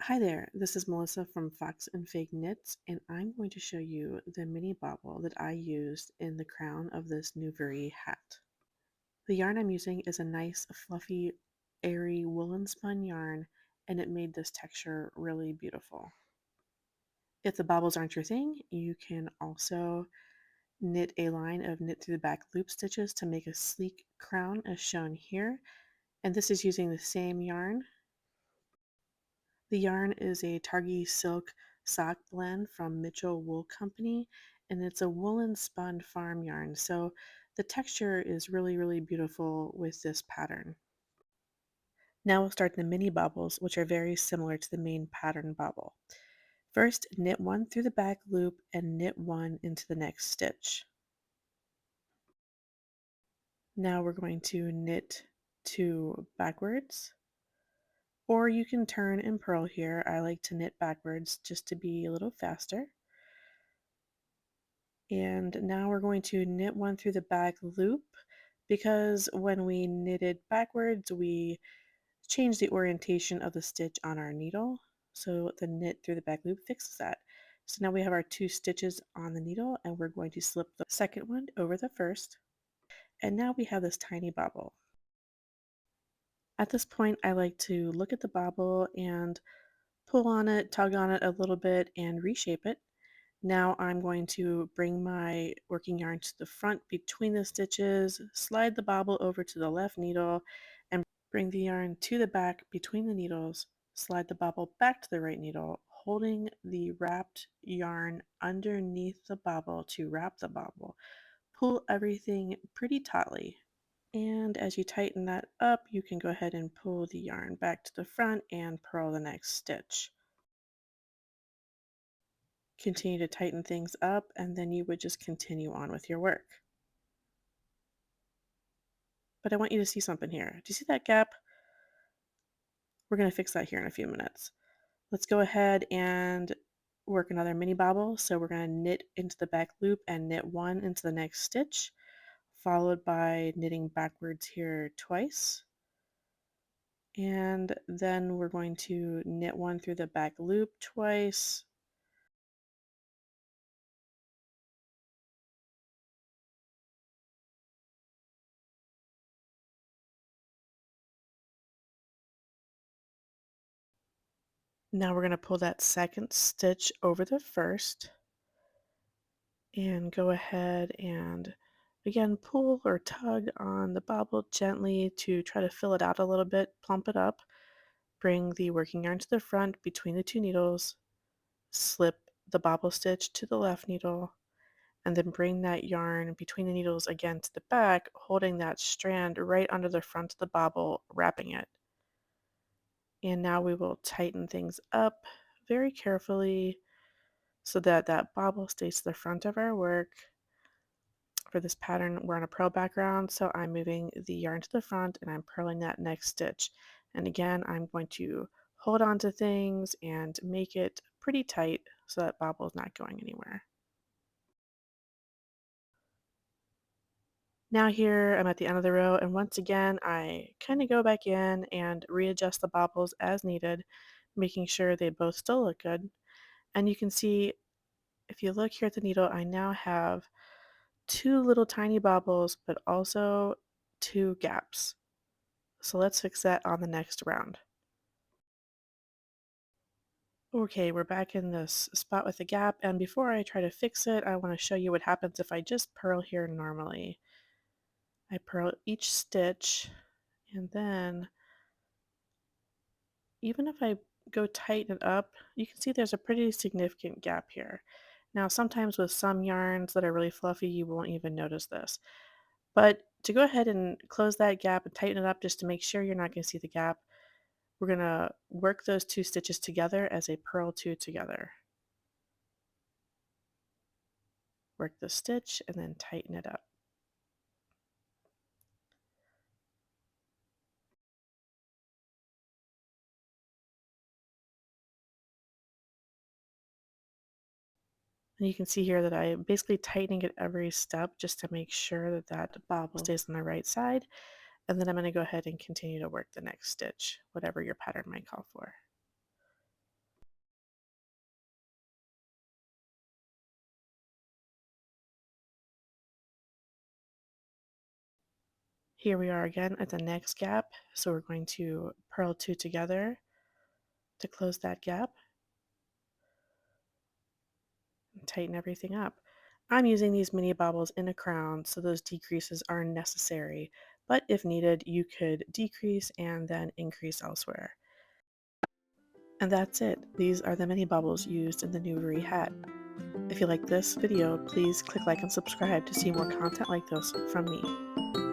Hi there, this is Melissa from Fox and Fig Knits, and I'm going to show you the mini bobble that I used in the crown of this Nouverie hat. The yarn I'm using is a nice, fluffy, airy woolen spun yarn, and it made this texture really beautiful. If the bobbles aren't your thing, you can also knit a line of knit through the back loop stitches to make a sleek crown as shown here, and this is using the same yarn. The yarn is a Targhee Silk sock blend from Mitchell Wool Company, and it's a woolen spun farm yarn. So the texture is really beautiful with this pattern. Now we'll start the mini bobbles, which are very similar to the main pattern bobble. First, knit one through the back loop and knit one into the next stitch. Now we're going to knit two backwards, or you can turn and purl here. I like to knit backwards just to be a little faster. And now we're going to knit one through the back loop because when we knitted backwards, we changed the orientation of the stitch on our needle. So the knit through the back loop fixes that. So now we have our two stitches on the needle and we're going to slip the second one over the first. And now we have this tiny bobble. At this point, I like to look at the bobble and pull on it, tug on it a little bit, and reshape it. Now I'm going to bring my working yarn to the front between the stitches, slide the bobble over to the left needle, and bring the yarn to the back between the needles, slide the bobble back to the right needle, holding the wrapped yarn underneath the bobble to wrap the bobble. Pull everything pretty tautly. And as you tighten that up, you can go ahead and pull the yarn back to the front and purl the next stitch. Continue to tighten things up, and then you would just continue on with your work. But I want you to see something here. Do you see that gap? We're going to fix that here in a few minutes. Let's go ahead and work another mini bobble. So we're going to knit into the back loop and knit one into the next stitch, followed by knitting backwards here twice. And then we're going to knit one through the back loop twice. Now we're going to pull that second stitch over the first and go ahead and again pull or tug on the bobble gently to try to fill it out a little bit, plump it up. Bring the working yarn to the front between the two needles, slip the bobble stitch to the left needle, and then bring that yarn between the needles again to the back, holding that strand right under the front of the bobble, wrapping it. And now we will tighten things up very carefully so that that bobble stays to the front of our work. For this pattern, we're on a purl background, so I'm moving the yarn to the front and I'm purling that next stitch. And again, I'm going to hold on to things and make it pretty tight so that bobble is not going anywhere. Now here I'm at the end of the row, and once again I kind of go back in and readjust the bobbles as needed, making sure they both still look good. And you can see, if you look here at the needle, I now have two little tiny bobbles, but also two gaps. So let's fix that on the next round. Okay, we're back in this spot with the gap, and before I try to fix it, I want to show you what happens if I just purl here normally. I purl each stitch, and then even if I go tighten it up, you can see there's a pretty significant gap here. Now, sometimes with some yarns that are really fluffy, you won't even notice this. But to go ahead and close that gap and tighten it up just to make sure you're not going to see the gap, we're going to work those two stitches together as a purl two together. Work the stitch and then tighten it up. And you can see here that I'm basically tightening at every step just to make sure that that bobble stays on the right side. And then I'm going to go ahead and continue to work the next stitch, whatever your pattern might call for. Here we are again at the next gap. So we're going to purl two together to close that gap and tighten everything up. I'm using these mini bobbles in a crown, so those decreases are necessary, but if needed, you could decrease and then increase elsewhere. And that's it. These are the mini bobbles used in the Nouverie hat. If you like this video, please click like and subscribe to see more content like this from me.